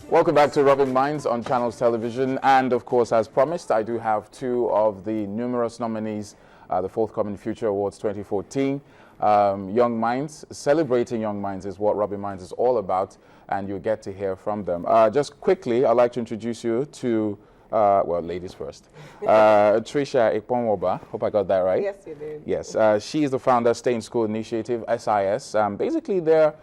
Welcome back to Rubbin Minds on Channels Television, and of course, as promised, I do have two of the numerous nominees, the forthcoming Future Awards 2014. Young Minds, celebrating young minds is what Rubbin Minds is all about, and you get to hear from them. Just quickly, I'd like to introduce you to, well, ladies first. Tricia Ekponwoba, hope I got that right. Yes, you did. Yes, she is the founder, Stay in School Initiative, SIS. Basically, they're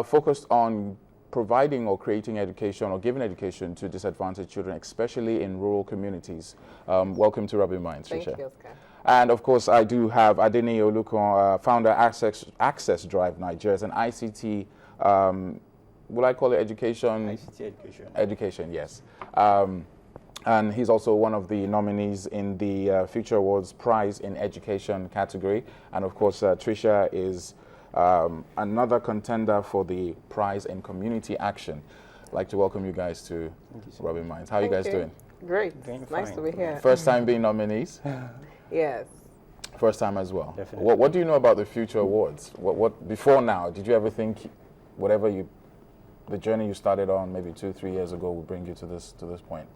focused on providing or creating education or giving education to disadvantaged children, especially in rural communities. Welcome to Rubbin Minds, Tricia. Thank you, Oscar. And of course, I do have Adeni Olukon, founder, Access Drive Nigeria, an ICT, will I call it education? ICT education. Education, yes. And he's also one of the nominees in the Future Awards Prize in Education category. And of course, Tricia is another contender for the prize in community action. I'd like to welcome you guys to Rubbin Minds. How are you guys doing? Great. Nice to be here. First time being nominees? Yes. First time as well. Definitely. What do you know about the Future Awards? What before now? Did you ever think whatever the journey you started on maybe 2-3 years ago would bring you to this point?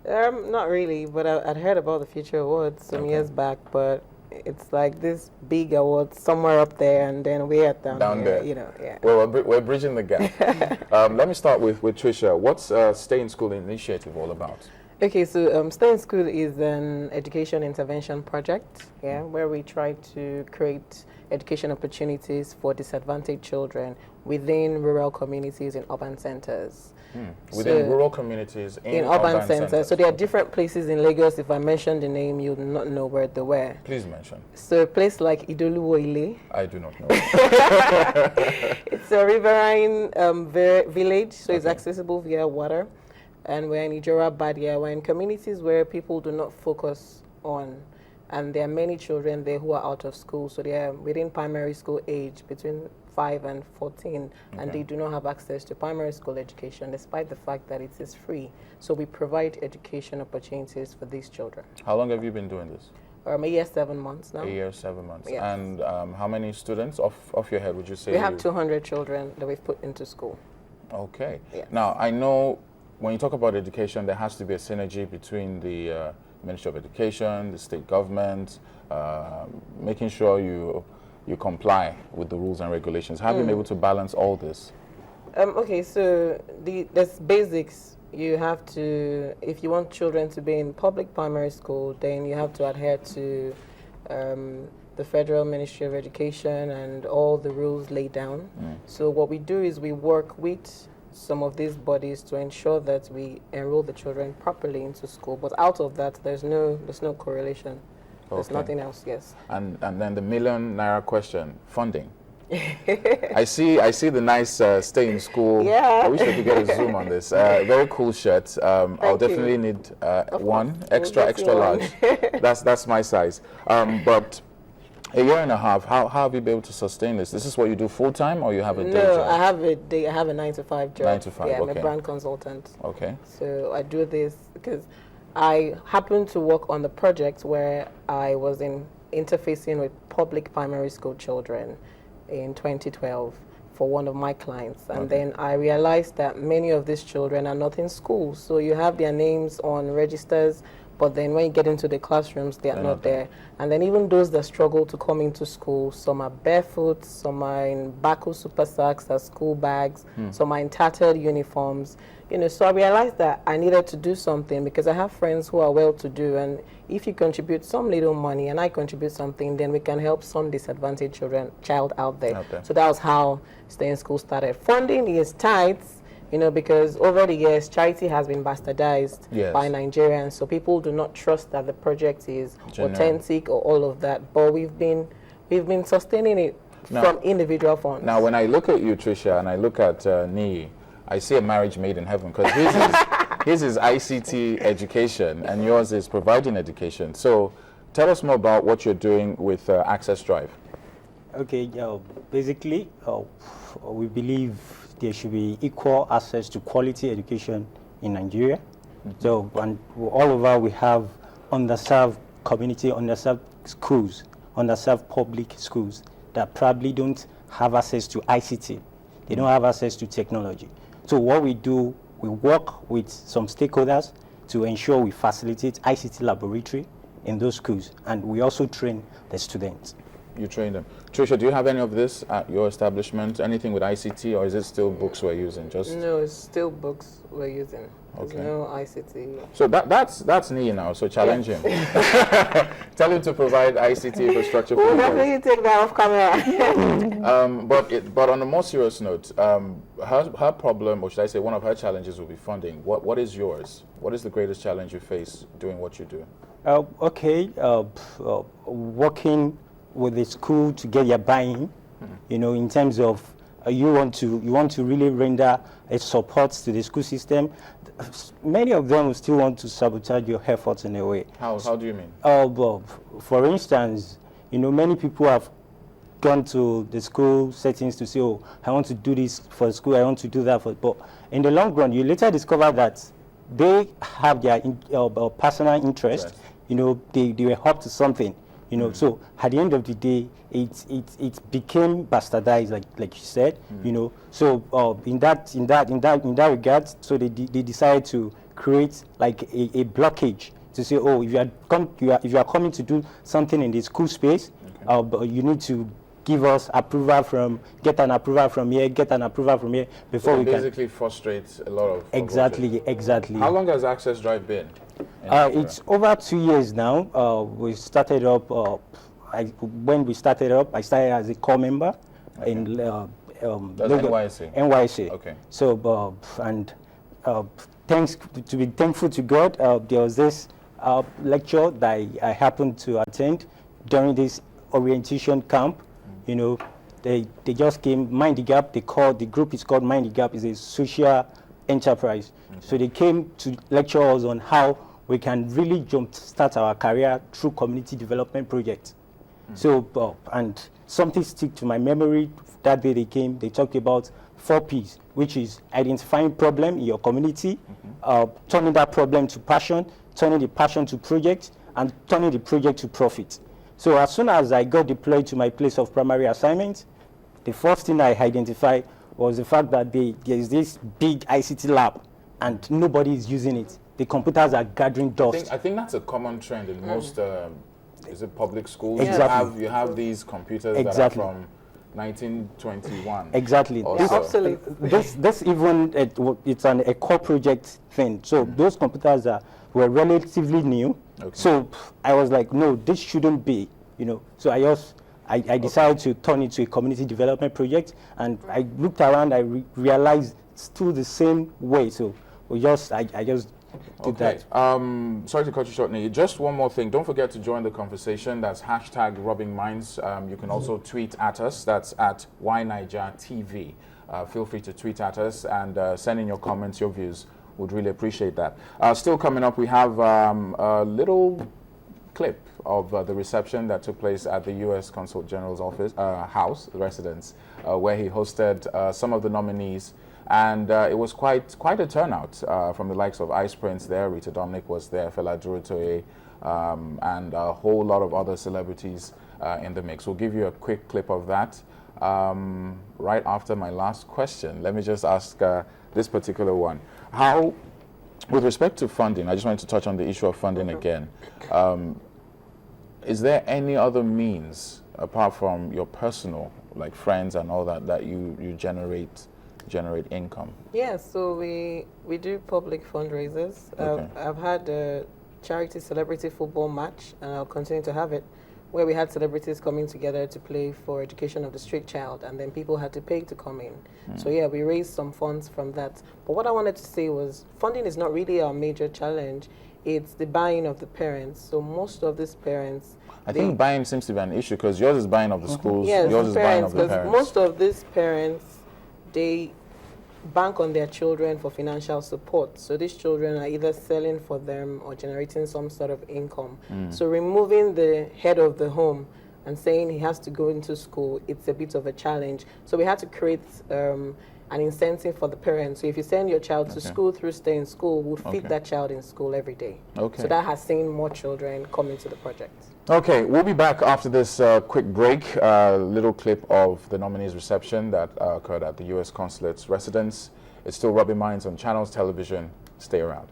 Not really, but I'd heard about the Future Awards some years back, but it's like this big award somewhere up there, and then we're down here, there. you know. Yeah. Well, we're bridging the gap. Let me start with Tricia. What's Stay in School Initiative all about? Okay, so Stay in School is an education intervention project, where we try to create education opportunities for disadvantaged children within rural communities in urban centers. Within rural communities in urban centers. So there are different places in Lagos. If I mention the name, you'll not know where they were. Please mention. So a place like Idoluwoile. I do not know. It's a riverine village, so it's accessible via water. And we're in Ijora Badia. We're in communities where people do not focus on. And there are many children there who are out of school. So they are within primary school age, between 5 and 14, and they do not have access to primary school education, despite the fact that it is free. So we provide education opportunities for these children. How long have you been doing this? A year, 7 months now. A year, 7 months. Yes. And how many students, off your head, would you say? We have 200 children that we've put into school. Okay. Yes. Now, I know when you talk about education, there has to be a synergy between the Ministry of Education, the state government, making sure you comply with the rules and regulations. Have you been able to balance all this? Okay, so there's basics. You have to, if you want children to be in public primary school, then you have to adhere to the Federal Ministry of Education and all the rules laid down. So what we do is we work with some of these bodies to ensure that we enroll the children properly into school. But out of that, there's no correlation. There's nothing else, yes. And then the million-naira question, funding. I see the nice Stay in School. Yeah. I wish I could get a zoom on this. Very cool shirt. I'll definitely need one extra large. That's my size. But a year and a half, how have you been able to sustain this? This is what you do full time, or you have a day job? No, I have a 9-to-5 job. 9 to 5, yeah, okay. I'm a brand consultant. Okay. So I do this because I happen to work on the project where I was interfacing with public primary school children in 2012 for one of my clients. And then I realized that many of these children are not in school. So you have their names on registers, but then when you get into the classrooms, they are not there. And then even those that struggle to come into school, some are barefoot, some are in Baku super sacks as school bags, some are in tattered uniforms. So I realized that I needed to do something because I have friends who are well-to-do, and if you contribute some little money and I contribute something, then we can help some disadvantaged child out there. So that was how Stay in School started. Funding is tight, because over the years, charity has been bastardized by Nigerians, so people do not trust that the project is authentic or all of that. But we've been sustaining it from individual funds. Now, when I look at you, Tricia, and I look at Nii, I see a marriage made in heaven, because his is ICT education and yours is providing education. So tell us more about what you're doing with Access Drive. Okay, basically, we believe there should be equal access to quality education in Nigeria. So, and all over we have underserved community, underserved schools, underserved public schools that probably don't have access to ICT. They don't have access to technology. So what we do, we work with some stakeholders to ensure we facilitate ICT laboratory in those schools, and we also train the students. You train them. Tricia, do you have any of this at your establishment? Anything with ICT, or is it still books we're using? No, it's still books we're using. There's no ICT. So that's neat now, so challenge him. Tell him to provide ICT infrastructure for We'll you guys. definitely take that off camera. But on a more serious note, her problem, or should I say one of her challenges, will be funding. What is yours? What is the greatest challenge you face doing what you do? Working with the school to get your buy-in, in terms of you want to really render a support to the school system. Many of them will still want to sabotage your efforts in a way. How do you mean? For instance, many people have gone to the school settings to say, oh, I want to do this for school, I want to do that but in the long run, you later discover that they have their personal interest. They were up to something. So at the end of the day, it became bastardized, like you said. So in that regard, so they decided to create like a blockage to say, oh, if you are coming to do something in the school space, you need to give us approval get an approval from here before so we basically frustrates a lot of exactly. How long has Access Drive been? It's over 2 years now. We started up. When we started up, I started as a core member in NYC. NYC. Okay. So to be thankful to God, there was this lecture that I happened to attend during this orientation camp. They just came. Mind the Gap. The group is called Mind the Gap. Is a social enterprise. So they came to lecture us on how we can really jumpstart our career through community development projects. So, and something stick to my memory. That day they came, they talked about 4 Ps, which is identifying problem in your community, turning that problem to passion, turning the passion to project, and turning the project to profit. So as soon as I got deployed to my place of primary assignment, the first thing I identified was the fact that there is this big ICT lab and nobody is using it. The computers are gathering dust. I think that's a common trend in most is it public schools? Exactly. You have these computers that are from 1921. Exactly. Obsolete. This even it's a core project thing. So those computers were relatively new. Okay. So I was like, no, this shouldn't be. So I decided to turn it to a community development project, and I looked around. I realized it's still the same way. So I just did that. Sorry to cut you short, Nii. Just one more thing. Don't forget to join the conversation. That's hashtag Rubbin Minds. You can also tweet at us. That's at YNigerTV. Feel free to tweet at us and send in your comments, your views. Would really appreciate that. Still coming up, we have a little clip of the reception that took place at the U.S. Consul General's office, residence, where he hosted some of the nominees. And it was quite a turnout from the likes of Ice Prince there, Rita Dominic was there, Fela Durotoye, and a whole lot of other celebrities in the mix. We'll give you a quick clip of that right after my last question. Let me just ask this particular one. How, with respect to funding, I just wanted to touch on the issue of funding again. Is there any other means, apart from your personal, like friends and all that you generate income? Yeah, so we do public fundraisers. Okay. I've had a charity celebrity football match, and I'll continue to have it, where we had celebrities coming together to play for education of the street child, and then people had to pay to come in. So yeah, we raised some funds from that. But what I wanted to say was funding is not really our major challenge. It's the buying of the parents. So most of these parents, I think buying seems to be an issue, because yours is buying of the schools, yes, yours is buying of the parents. Most of these parents, they bank on their children for financial support. So these children are either selling for them or generating some sort of income. So removing the head of the home and saying he has to go into school, it's a bit of a challenge. So we had to create an incentive for the parents. So if you send your child to school through stay in school, we'll feed that child in school every day. Okay. So that has seen more children come into the project. Okay, we'll be back after this quick break. Little clip of the nominees' reception that occurred at the U.S. Consulate's residence. It's still Rubbin Minds on Channels Television. Stay around.